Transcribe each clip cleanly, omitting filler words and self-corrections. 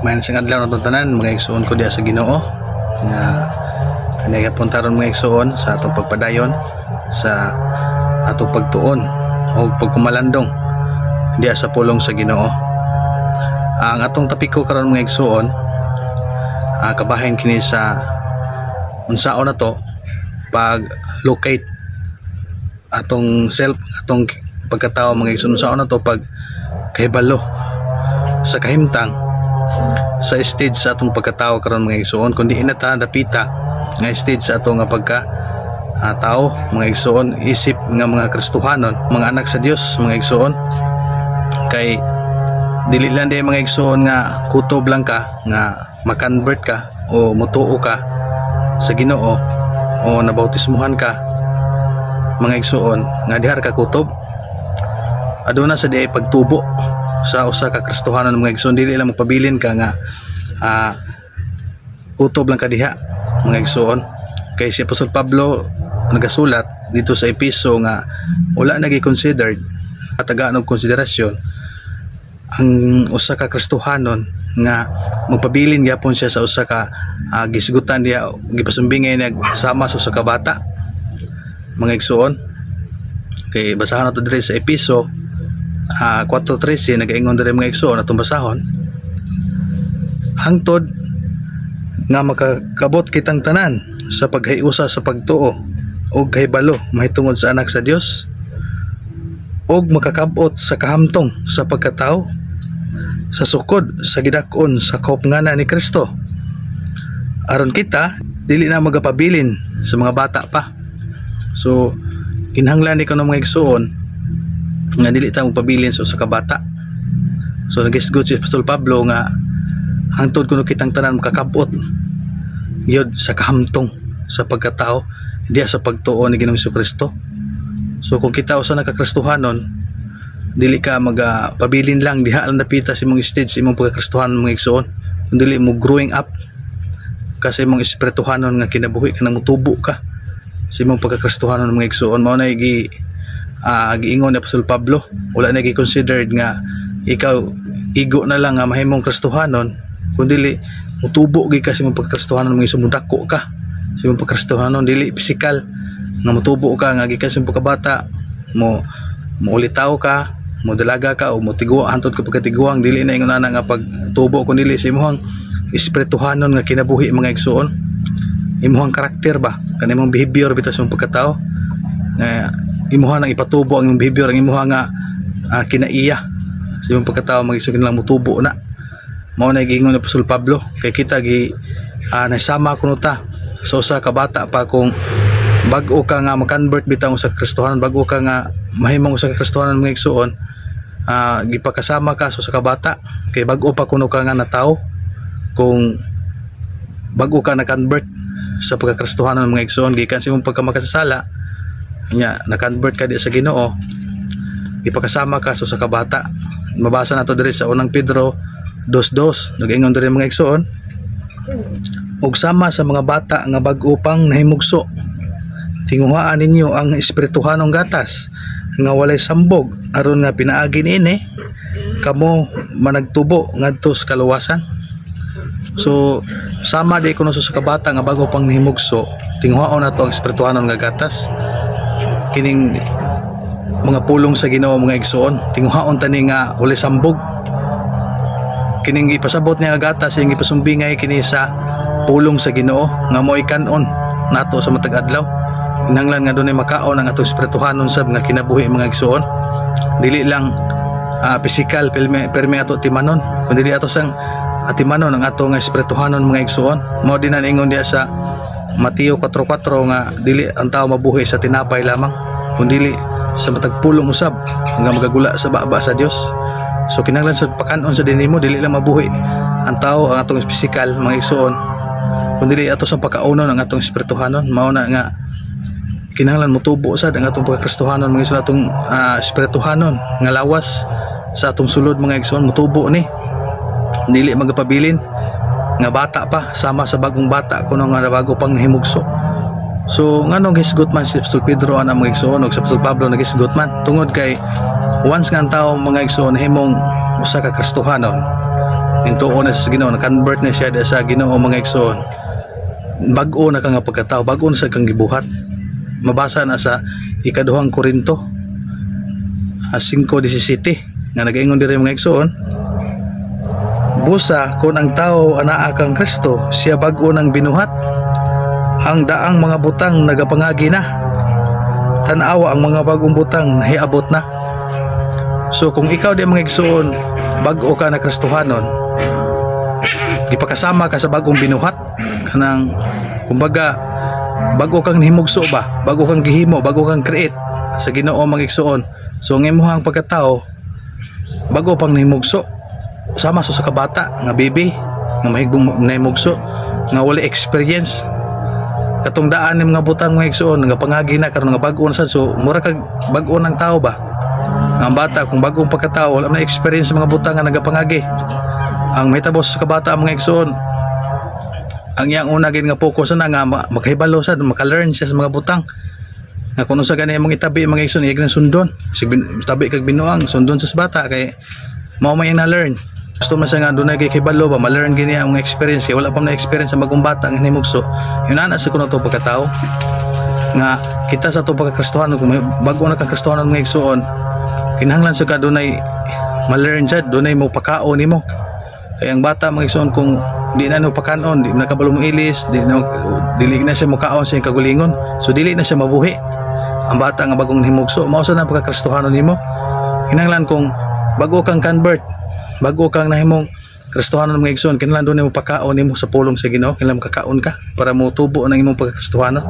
May isang adlaw na tanan mga igsoon ko diya sa Ginoo nga kanay puntaron mga igsoon sa atong pagpadayon sa atong pagtuon o pagkumalandong diya sa pulong sa Ginoo. Ang atong topiko karon mga igsoon kabahin kini sa unsaon na to pag locate atong self, atong pagkatao mga igsoon. Unsaon na to pag kahibalo sa kahimtang sa stage sa atong pagkatao karon mga igsoon, kundi inata dapita nga stage sa atong pagka tao mga igsoon, isip nga mga Kristohanon, mga anak sa Dios mga igsoon. Kay dili lang day mga igsoon nga kutob lang ka nga makonvert ka o mutuo ka sa Ginoo o nabautismuhan ka mga igsoon nga dihar ka kutob. Aduna sa diay pagtubo sa usa ka Kristohanon mga igsoon, dili lang magpabilin ka nga kutob lang ka diha mga igsoon. Kay si Apostol Pablo nagasulat dito sa Episo nga wala na gi-considered at tagaan og konsiderasyon ang usa ka Kristohanon nga magpabilin gyapon siya sa usa ka gisgutan diha, gipasumbingay nagsama sa usa ka bata mga igsoon. Kay basahan nato diri sa Episo 4:13 nagaingon diri mga igsoon atong basahon, hangtod nga makakabot kitang tanan sa paghiusa sa pagtuo og kahibalo mahitungod sa anak sa Dios og makakabot sa kahamtong sa pagkatao sa sukod sa gidak-on sa kaupngana ni Kristo, aron kita dili na magapabilin sa mga bata pa. So kinahanglan ni kuno mga igsoon nga dili ta magpabilin sa usa ka bata. So nagisgot si Apostol Pablo nga hangtod kuno kitang tanan makakabot gyud sa kahamtong sa pagkatao diya sa pagtuo ni Ginoong Kristo. So kung kita usa na ka Kristohanon, dili ka magpabilin lang diha lang napita si mong stage imong pagkakristohanon mga igsoon, kung dili mo growing up kasi imong espirituhanon nga kinabuhi ka nang mutubo ka sa imong pagkakristohanon mga igsoon. Mao na giingon ni Apostol Pablo, wala na gi-considered nga ikaw igo na lang nga mahimong kristohanon, kundi mutubo gyud ka sa imong pagkakristohanon mga igsoon, mudako ka sa imong pagkakristohanon, dili physical nga mutubo ka nga gikan sa imong pagkabata mo ulitaw ka, mo dalaga ka o mo tigwa hantod ka pagkatiguang, dili na ingon ana nga pagtubo kundi dili sa imong espirituhanon nga kinabuhi mga igsoon, imong karakter ba kanimong behavior bitaw sa imong pagkatao. Imuha nang ipatubo ang imong behavior, ang imuha nga kinaiya sa imong pagkatao mga igsoon, lang mutubo na. Mao na giingon ni Apostol Pablo, kay kita nasama kuno ta sa usa ka bata pa kung bag-o ka nga mag-convert bitaw sa Kristohanon, bag-o ka nga mahimong usa ka Kristohanon mga igsoon, gipakasama ka sa usa ka bata kay bag-o pa kuno ka nga na tao. Kung bag-o ka na-convert sa pagka-Kristohanon mga igsoon gikan sa imong pagkamakasasala nya na-convert ka di sa Ginoo, ipakasama ka sa usa ka bata. Mabasa nato diri sa unang Pedro 2:2 nag-ingon diri mga igsoon, ug sama sa mga bata nga bag-o pang nahimugso, tinguhaan ninyo ang espirituhanong gatas nga walay sambog, aron nga pinaagi niini kamo managtubo ngadto sa kaluwasan. So sama di kuno sa kabata nga bago pang nahimugso, tinguhaon nato ang espirituhanon nga gatas, kining mga pulong sa Ginoo mga igsoon, tinguhaon tani nga walay sambog, kining ipasabot niya nga gatas ing ipasumbingay kini sa pulong sa Ginoo nga mo'y kanon nato sa matag adlaw. Kinahanglan nga dunay makaon ang atong espirituhanon sab nga kinabuhi mga igsoon, dili lang physical permi ato timanon, kundi ato sang atimanon ang ato nga espirituhanon mga igsoon. Mao din ang ingon diya sa Mateo 4:4 nga dili ang tao mabuhi sa tinapay lamang, kundi sa matag pulong usab nga magagula sa baba sa Dios. So kinahanglan sa pakanon sa dinimo, dili lang mabuhi ang tao ang atong physical mga igsoon, kundi ato sa pakaunon ang atong espirituhanon. Mao na nga kinahanglan mutubo sad ang atong pagkakristohanon mga igsoon, atong espirituhanon nga lawas sa atong sulod mga igsoon, mutubo ni dili magapabilin nga bata pa sama sa bagong bata kuno nga bago pang nahimugso. So nganong gisgot man si Apostol Pedro ana mga igsoon ug si Apostol Pablo nagisgot man, tungod kay once nga ang tao mga igsoon himong usa ka Kristohanon, nintuo na siya sa Ginoo, na-convert na siya sa Ginoo mga igsoon, bag-o na ka nga pagkatao, bag-o na sa kang gibuhat. Mabasa na sa ikaduhang Korinto 5:17 nga nagaingon diri mga igsoon, busa kung ang tao anaa kang Kristo, siya bag-o nang binuhat, ang daang mga butang nagapangagi na, tan-awa ang mga bagong butang nahiabot na. So kung ikaw di mga igsoon, bag-o ka na Kristohanon, ipakasama ka sa bagong binuhat, kanang kumbaga bago kang himugso ba, bago kang gihimo, bago kang create sa Ginoo mga igsoon. So ang imuhang pagkatao bago pang himugso, sama sa kabata nga baby nga mahigong nahimugso nga wala experience, katong daan ng mga butang mga igsoon nga pangagi na karon nga bag-o na sad. So mura kag bag-o ng tao ba, ang bata kung bagong pagkatao wala na experience sa mga butang nga nagapangagi. Ang mahitabo sa kabata mga igsoon, ang iyang una gid nga focus na nga makahibalo sad, maka-learn siya sa mga butang nga kung sa gani mong itabi mga igsoon, iyag na sundon tabi kag binuang sundon sa bata kay mao may na-learn. Gusto man siya nga dunay kay hibalo ba, ma-learn gini ang mga experience kay wala pa na experience sa bagong bata nga himugso. Yun ana sa kuno to pagkatao nga kita sa to pagkakristohanon, kung bago na kang kristohanon mga igsoon, kinahanglan sa ka dunay ma-learn siya, dunay mo pakaon nimo. Kaya ang bata mga igsoon kung di na no pakanon, di na kabalo mo ilis, dili na siya mukaon sa kagulingon, so dili na siya mabuhi ang bata nga bagong himugso. Mao sa nang pagkakristohanon nimo, kinahanglan kung bago kang convert, bago kang nahimong kristohanon mga igsoon, kinahanglan doon mo pakaon nimo sa pulong sa Ginoo, kinahanglan kakaon ka para mo tubo ang imong pagkakristohanon,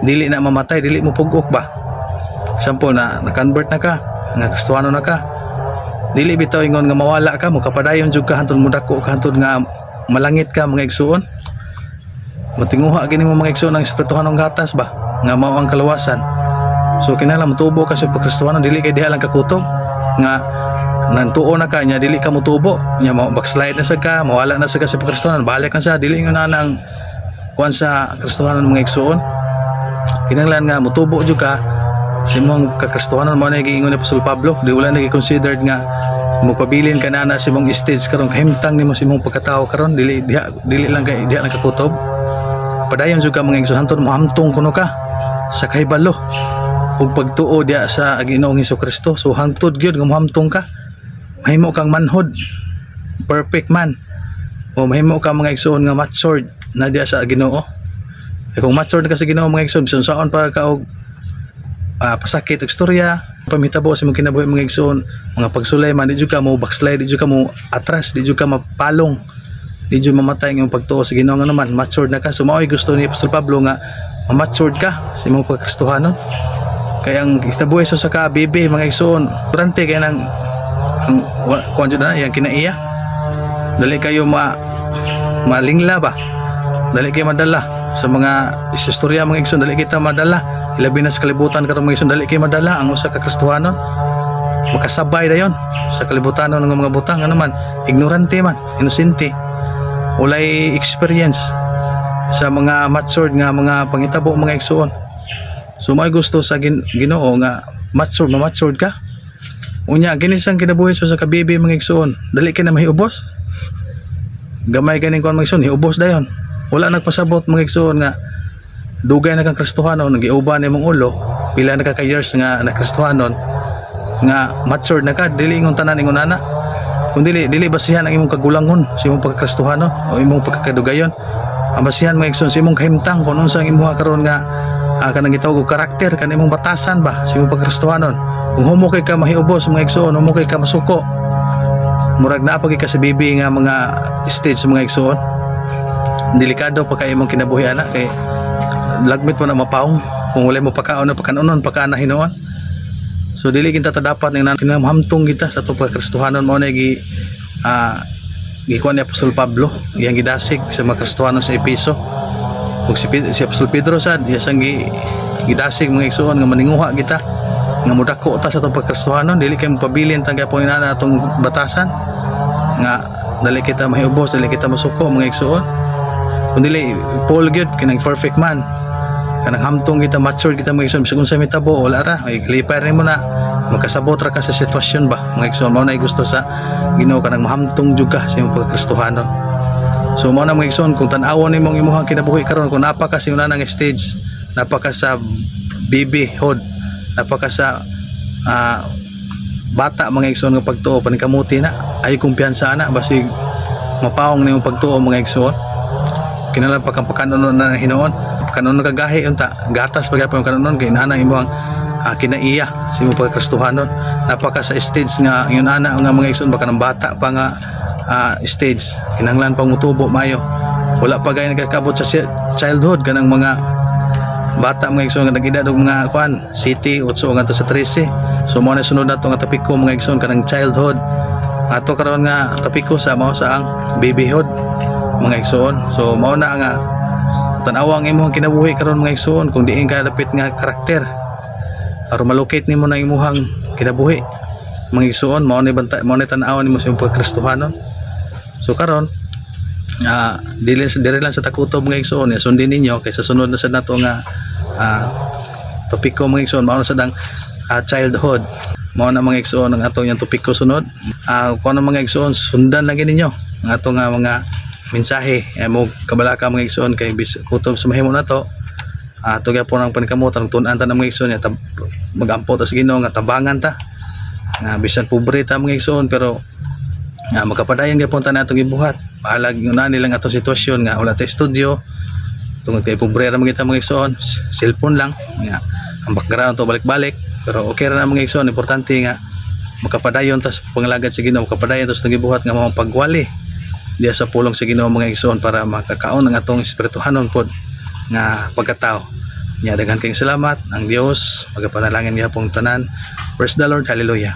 dili na mamatay, dili mo pugok ba. Example na convert na ka, nga kristohanon na ka, dili bitaw ingon nga mawala ka, mo kapadayon jud ka hantod mo dako ka, hantod nga malangit ka mga igsoon. Matinguha gini mo mga igsoon ang espirituhanong gatas ba nga mao ang kaluwasan. So kinahanglan motubo ka sa pagkristohanon, dili kay diha lang kakutob nga nantuo na ka nya, dili ka motubo nya, backslide na sa ka, mawala na sa ka sa pagkristohanon, balik na sa dili nga nang kuan sa kristohanon mga igsoon. Kinahanglan nga motubo jud ka sa imong kakristohanon. Mao na giingon ni Apostol Pablo, di wala na gi-considered nga magpabilin ka na sa imong stage karon, kahimtang nimo sa imong pagkatao karon, dili lang kay diha lang kakutob. Padayon jud ka mga igsoon, hantod mo hamtong kuno ka sa kahibalo ug pagtuo diha sa Ginoong Hesukristo. So hangtod gyud nga mohamtong ka, mahimo kang manhood, perfect man, o mahimo ka mga igsoon nga matured na diha sa Ginoo. Kung matured ka sa Ginoo mga igsoon, bisan saon para ka og pasakit og istorya, pamitabo sa imong kinabuhi mga igsoon, mga pagsulay man, di jud ka mo backslide, di jud ka mo atras, di jud ka mapalong, di jud mamatay ang pagtuo sa Ginoo nga naman matured na ka. So mao'y gusto ni Apostol Pablo nga matured ka sa imong pagkristohanon. Kaya ang kitabuhi sa ka bibi mga igsoon, durante kay nang ang kuan jud na yang kinaiya, dali kayo malingla ba, dali kayo madala sa mga istorya mga igsoon, dali kita madala, ilabi na sa kalibutan karon mga igsoon, dali kayo madala ang usa ka kristohanon, makasabay dayon sa kalibutanon ng mga butang nga naman ignorante man, inosente, walay experience sa mga matured nga mga pangitabo mga igsoon. So may gusto sa Ginoo nga matured ka. Unya ginisang kinabuhi sa kabibi mga igsoon, dali kay na mahiubos, gamay ganing kuan mga igsoon, hiubos dayon. Wala nagpasabot mga igsoon nga dugay na kang kristohanon, nagiuban imong ulo, pila na ka years nga nakristohanon, nga matured na ka, dili ingon tanan ingon ana, kung dili basihan ang imong kagulangon sa imong pagkristohanon o imong pagkakadugayon. Ang basihan mga igsoon sa imong kahimtang kung unsa ang imuha karon nga kanang gitawag og karakter, kan imong batasan ba sa imong pagkristohanon. Kung humo kay ka mahiubos mga igsoon, humo kay ka masuko, murag naa pag ka sa bibi nga mga stage sa mga igsoon, delikado pa kay imong kinabuhi ana, kay lagmit mo na mapaong kung wala mo pakaon na pakanunon pagkaana hinoon. So dili kita dapat ning kinamhamtong kita sa to pagkristohanon. Mao na gikuan ni Apostol Pablo, iyang gidasig sa mga kristohanon sa Epeso. Ug si Apostol Pedro sad iyang gidasig mga igsoon nga maninguha kita nga mudako ta sa to pagkristohanon, dili kay magpabilin tang gyapon inana atong batasan nga dali kita mahiubos, dili kita masuko mga igsoon. Kung dili Paul gyud kanang perfect man, kanang hamtong kita, mature kita mga igsoon, bisag unsa mitabo wala ra, may clipper nimo na makasabot ra ka sa sitwasyon ba mga igsoon. Mao na gusto sa Ginoo kanang mahamtong jud ka sa imong pagkristohanon. So mao na mga igsoon, kung tan-awon nimong imuhang kinabuhi karon, kung napaka sa unang stage, napaka sa babyhood, napaka sa bata mga igsoon nga pagtuo, panikamuti na ay kumpiyansa na basig mapaong nimong pagtuo mga igsoon. Kinalang pagkanon na Hinoon, kanon kagahi unta gatas pagapon kanon kay inana imong kinaiya sa imong pagkristohanon. Napaka sa stage nga yun ana nga mga igsoon, baka nang bata pa nga stage, kinanglan pang mutubo mayo, wala pa gay nagkakabot sa childhood kanang mga bata mga igsoon nga nag-edad og mga kuan city 8 ngadto sa 13. So mo na sunod nato nga topiko mga igsoon kanang childhood. Ato karon nga topiko sa mao sa ang babyhood mga igsoon. So mao na nga tan-awa ang imong kinabuhi karon mga igsoon, kung diin ka dapit nga karakter aron malocate nimo na imong kinabuhi mga igsoon. Mao ni banta, mao ni tan-awa nimo sa imong pagkristohanon. So karon dili lang sa takutob mga igsoon, sundin ninyo kaysa sunod na sa nato nga topiko mga igsoon. Mao na sa dang childhood. Mao na mga igsoon ang ato yang topiko sunod. Kung ano mga igsoon, sundan lang ninyo ang ato nga mga mensahe mo kabalaka mga igsoon, kay kutob sa mahimo nato ato gyapon ang panikamutan tun-an ta mga igsoon magampo ta sa Ginoo nga tabangan ta nga bisan pobre ta mga igsoon, pero makapadayon gyapon ta natong gibuhat. Pahalag na nilang ato sitwasyon nga wala ta studio tungod kay pobre ra mga igsoon, cellphone lang nga ang background to balik-balik, pero okay ra na mga igsoon. Importante nga makapadayon ta sa pangalagad sa Ginoo, makapadayon ta sa gibuhat nga mao pagwali diya sa pulong sa Ginoo mga igsoon, para makakaon ang atong espirituhanon pod nga pagkatao nya. Daghan kayong salamat. Ang Dios magapanalangin gyapon tanan. Praise the Lord. Hallelujah.